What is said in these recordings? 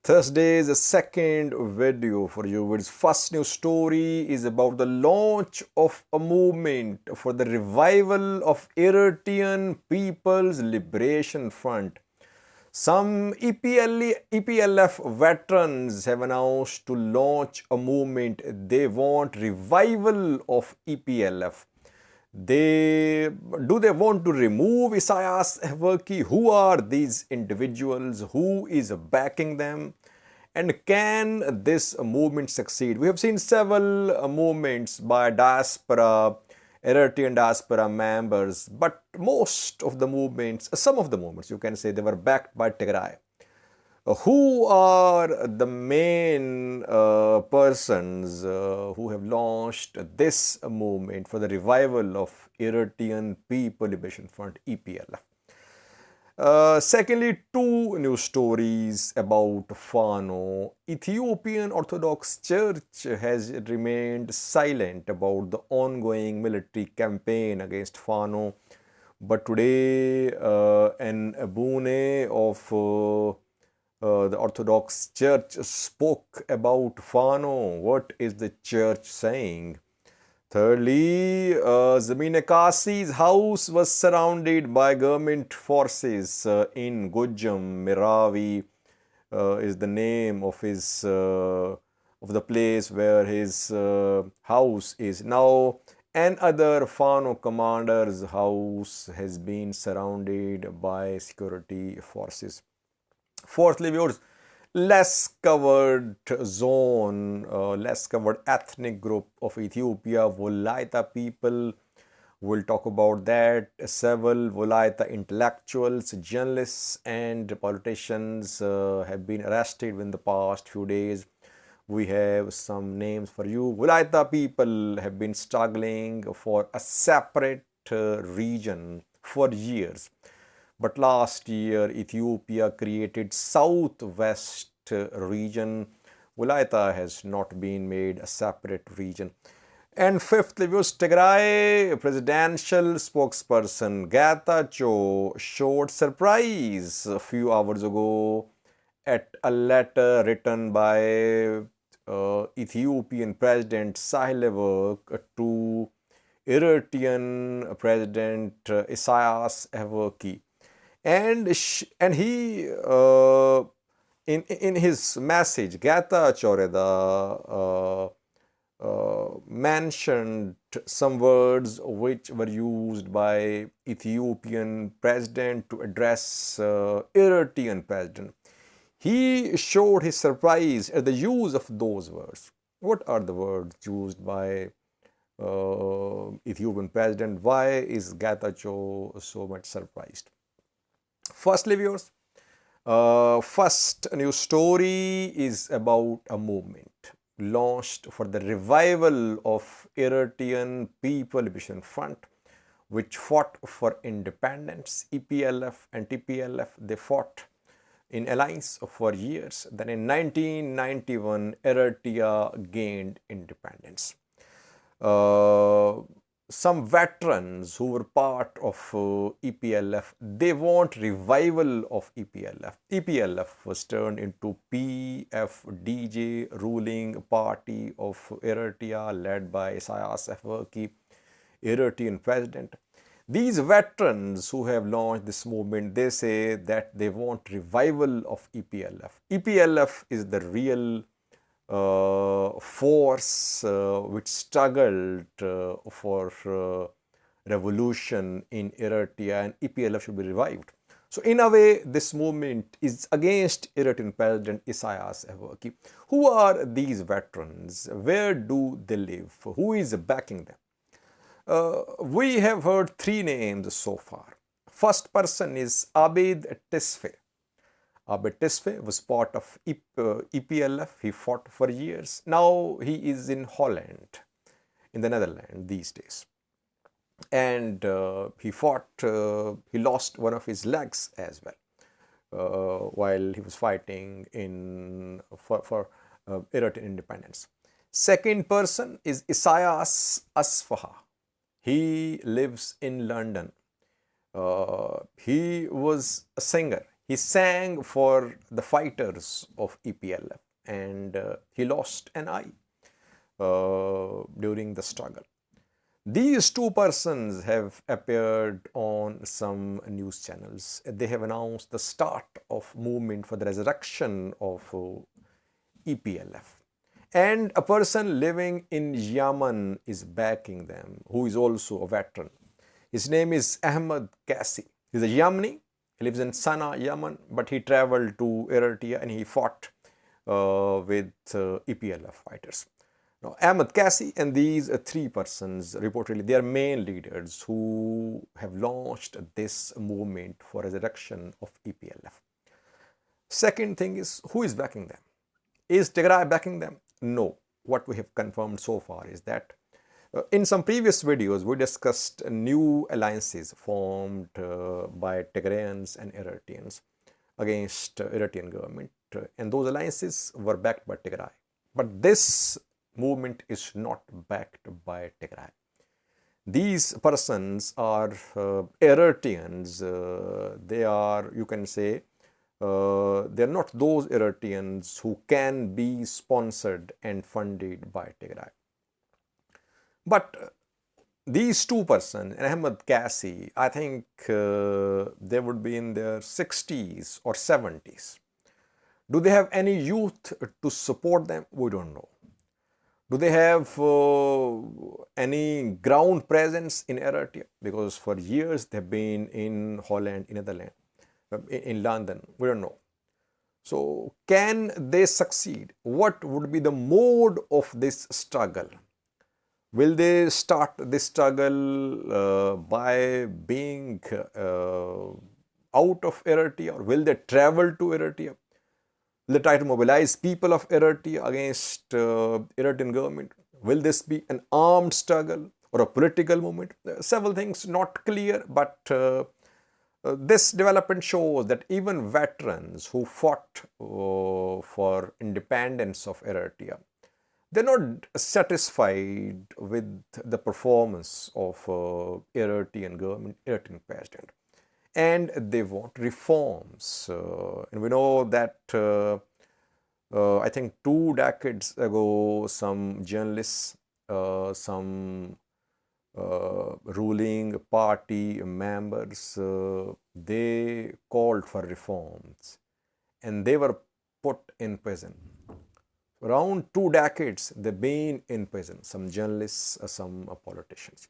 Thursday's second video for you. Its first news story is about the launch of a movement for the revival of Eritrean People's Liberation Front. Some EPLF veterans have announced to launch a movement. They want revival of EPLF. They want to remove Isaias Afwerki? Who are these individuals? Who is backing them? And can this movement succeed? We have seen several movements by Eritrean diaspora members, but most of the movements, some of the movements, you can say, they were backed by Tigray. Who are the main persons who have launched this movement for the revival of Eritrean People Liberation Front, EPLF? Secondly, two news stories about Fano. Ethiopian Orthodox Church has remained silent about the ongoing military campaign against Fano. But today, an abune of the Orthodox Church spoke about Fano. What is the church saying? Thirdly, Zaminakasi's house was surrounded by government forces in Gojjam. Meravi is the name of his of the place where his house is. Now, another Fano commander's house has been surrounded by security forces. Fourthly, viewers, less covered zone, less covered ethnic group of Ethiopia, Wolaita people. We'll talk about that. Several Wolaita intellectuals, journalists and politicians have been arrested in the past few days. We have some names for you. Wolaita people have been struggling for a separate region for years. But last year, Ethiopia created Southwest region. Wolaita has not been made a separate region. And fifthly, Tigray presidential spokesperson Getachew showed surprise a few hours ago at a letter written by Ethiopian President Work to Eritrean President Isaias Afwerki. And he, in his message, Getachew Reda mentioned some words which were used by Ethiopian president to address Eritrean president. He showed his surprise at the use of those words. What are the words used by Ethiopian president? Why is Getachew so much surprised? Firstly, viewers, first news story is about a movement launched for the revival of Eritrean People Liberation Front, which fought for independence. EPLF and TPLF, they fought in alliance for years. Then in 1991, Eritrea gained independence. Some veterans who were part of EPLF, they want revival of EPLF. EPLF was turned into PFDJ, ruling party of Eritrea, led by Isaias Afwerki, Eritrean president. These veterans who have launched this movement, they say that they want revival of EPLF. EPLF is the real force which struggled for revolution in Eritrea, and EPLF should be revived. So in a way, this movement is against Eritrean President Isaias Afwerki. Who are these veterans? Where do they live? Who is backing them? We have heard three names so far. First person is Abed Tesfaye. Abed Tesfaye was part of EPLF. He fought for years. Now he is in Holland, in the Netherlands these days. And he fought, he lost one of his legs as well while he was fighting for Eritrean independence. Second person is Isaias Asfaha. He lives in London. He was a singer. He sang for the fighters of EPLF, and he lost an eye during the struggle. These two persons have appeared on some news channels. They have announced the start of movement for the resurrection of EPLF. And a person living in Yemen is backing them, who is also a veteran. His name is Ahmed Kassi. He's a Yemeni. He lives in Sana'a, Yemen, but he traveled to Eritrea and he fought with EPLF fighters. Now, Ahmed Kassi and these three persons, reportedly, they are main leaders who have launched this movement for resurrection of EPLF. Second thing is, who is backing them? Is Tigray backing them? No. What we have confirmed so far is that in some previous videos, we discussed new alliances formed by Tigrayans and Eritreans against Eritrean government, and those alliances were backed by Tigray. But this movement is not backed by Tigray. These persons are Eritreans. They are, you can say, they are not those Eritreans who can be sponsored and funded by Tigray. But these two persons, Ahmed Kassi, I think they would be in their 60s or 70s. Do they have any youth to support them? We don't know. Do they have any ground presence in Eritrea? Because for years they've been in Holland, in Netherlands, in London. We don't know. So can they succeed? What would be the mode of this struggle? Will they start this struggle by being out of Eritrea, or will they travel to Eritrea? Will they try to mobilize people of Eritrea against Eritrean government? Will this be an armed struggle or a political movement? Several things not clear, but this development shows that even veterans who fought for independence of Eritrea, they're not satisfied with the performance of Eritrean government, Eritrean president, and they want reforms. And we know that I think 2 decades ago, some journalists, some ruling party members, they called for reforms, and they were put in prison. Around 2 decades, they've been in prison. Some journalists, some politicians.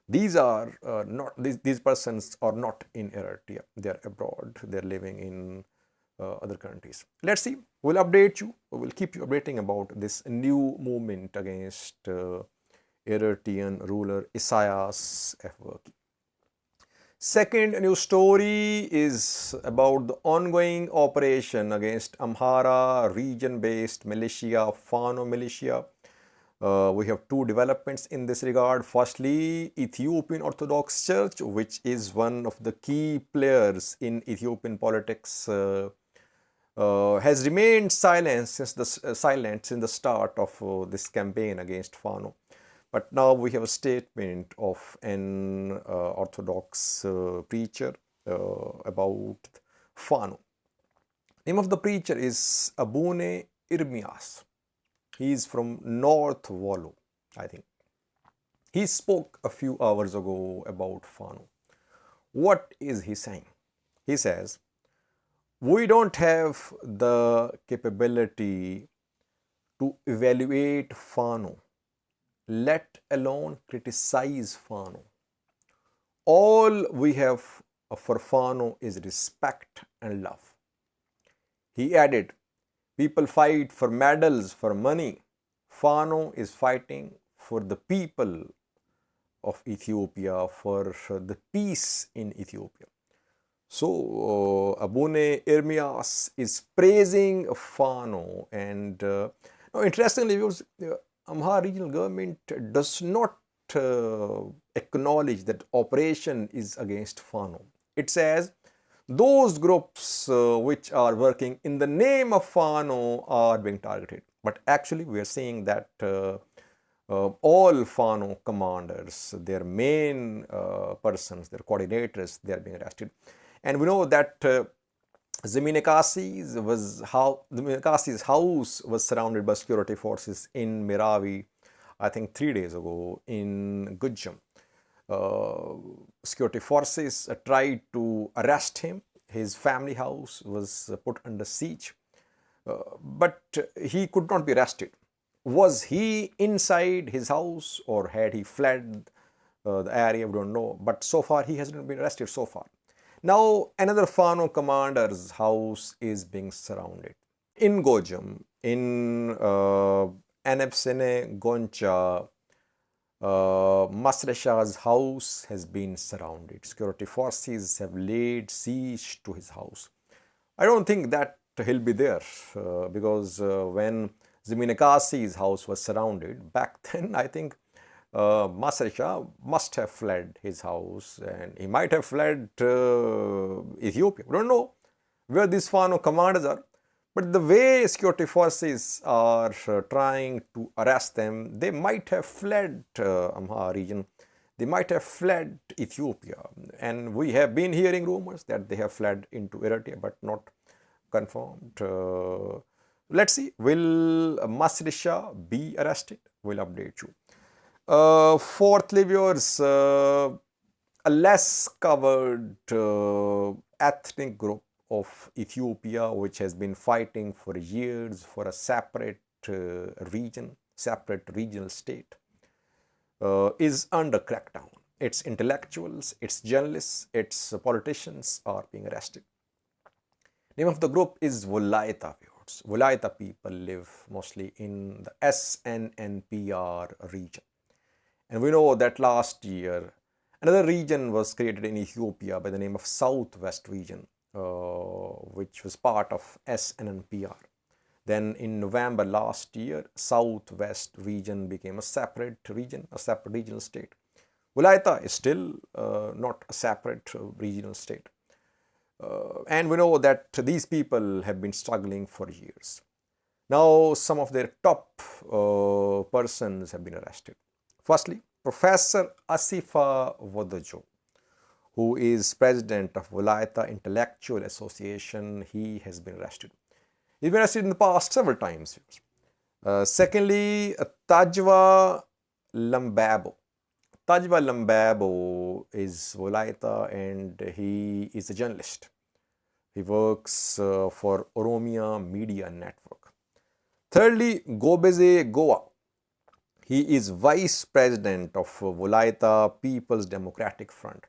These are not these persons are not in Eritrea. They are abroad. They are living in other countries. Let's see. We'll update you. We'll keep you updating about this new movement against Eritrean ruler Isaias Afwerki. Second news story is about the ongoing operation against Amhara region-based militia, Fano militia. We have 2 developments in this regard. Firstly, Ethiopian Orthodox Church, which is one of the key players in Ethiopian politics, has remained silent since the start of this campaign against Fano. But now we have a statement of an Orthodox preacher about Fano. Name of the preacher is Abune Irmias. He is from North Wolo, I think. He spoke a few hours ago about Fano. What is he saying? He says, we don't have the capability to evaluate Fano, let alone criticize Fano. All we have for Fano is respect and love. He added, people fight for medals, for money. Fano is fighting for the people of Ethiopia, for the peace in Ethiopia. So, Abune Irmias is praising Fano, and interestingly, Amhara regional government does not acknowledge that operation is against Fano. It says those groups which are working in the name of Fano are being targeted. But actually we are seeing that all Fano commanders, their main persons, their coordinators, they are being arrested. And we know that Zeminekasi's house was surrounded by security forces in Meravi, I think 3 days ago in Gojjam. Security forces tried to arrest him. His family house was put under siege, but he could not be arrested. Was he inside his house or had he fled the area? We don't know. But so far, he hasn't been arrested so far. Now, another Fano commander's house is being surrounded. In Gojjam, in Anepsene Goncha, Masresha's house has been surrounded. Security forces have laid siege to his house. I don't think that he'll be there because when Zeminekasi's house was surrounded, back then I think Masresha must have fled his house and he might have fled Ethiopia. We don't know where these Fano commanders are. But the way security forces are trying to arrest them, they might have fled Amhara region. They might have fled Ethiopia. And we have been hearing rumors that they have fled into Eritrea, but not confirmed. Let's see, will Masresha be arrested? We'll update you. Fourthly, viewers, a less covered ethnic group of Ethiopia, which has been fighting for years for a separate region, separate regional state, is under crackdown. Its intellectuals, its journalists, its politicians are being arrested. Name of the group is Wolaita. Wolaita people live mostly in the SNNPR region. And we know that last year, another region was created in Ethiopia by the name of Southwest region, which was part of SNNPR. Then in November last year, Southwest region became a separate region, a separate regional state. Wolaita is still not a separate regional state. And we know that these people have been struggling for years. Now, some of their top persons have been arrested. Firstly, Professor Asifa Wodojo, who is president of Wolaita Intellectual Association, he has been arrested. He's been arrested in the past several times. Secondly, Tajwa Lambabo. Tajwa Lambabo is Wolaita and he is a journalist. He works for Oromia Media Network. Thirdly, Gobeze Goa. He is vice president of Wolaita People's Democratic Front.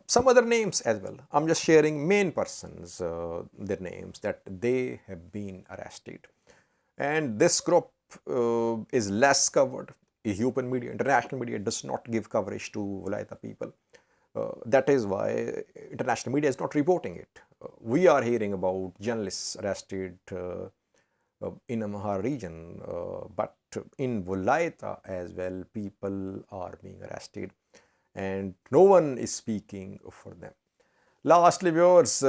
Some other names as well. I'm just sharing main persons, their names that they have been arrested. And this group is less covered. Ethiopian media, international media does not give coverage to Wolaita people. That is why international media is not reporting it. We are hearing about journalists arrested in Amhara region, but in Wolaita as well, people are being arrested and no one is speaking for them. Lastly, viewers,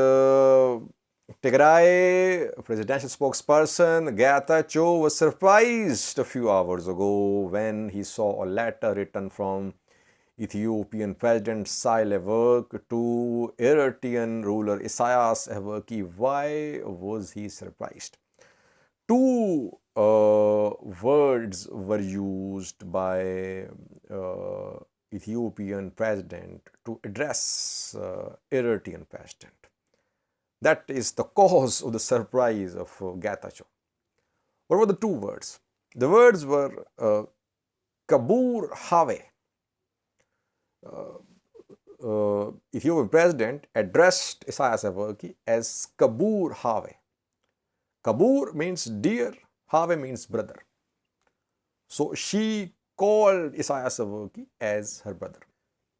Tigray presidential spokesperson Getachew was surprised a few hours ago when he saw a letter written from Ethiopian President Afwerki to Eritrean ruler Isaias Afwerki. Why was he surprised? Two words were used by Ethiopian president to address Eritrean president. That is the cause of the surprise of Getachew. What were the two words? The words were Kabur Have. Ethiopian president addressed Isaias Afwerki as Kabur Have. Kabur means dear, Have means brother. So she called Isaias Afwerki as her brother.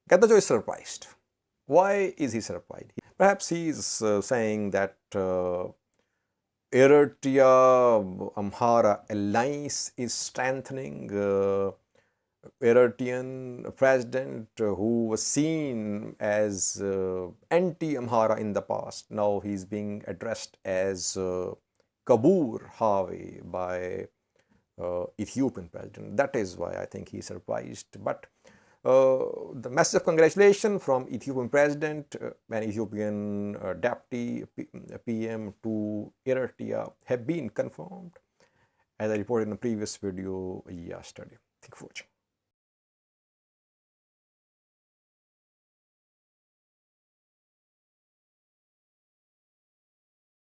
Getachew is surprised. Why is he surprised? Perhaps he is saying that Eritrea-Amhara alliance is strengthening. Eritrean president who was seen as anti-Amhara in the past, now he is being addressed as Kabur Have by Ethiopian president. That is why I think he is surprised. But The message of congratulations from Ethiopian President and Ethiopian Deputy PM to Eritrea have been confirmed, as I reported in the previous video yesterday. Thank you for watching.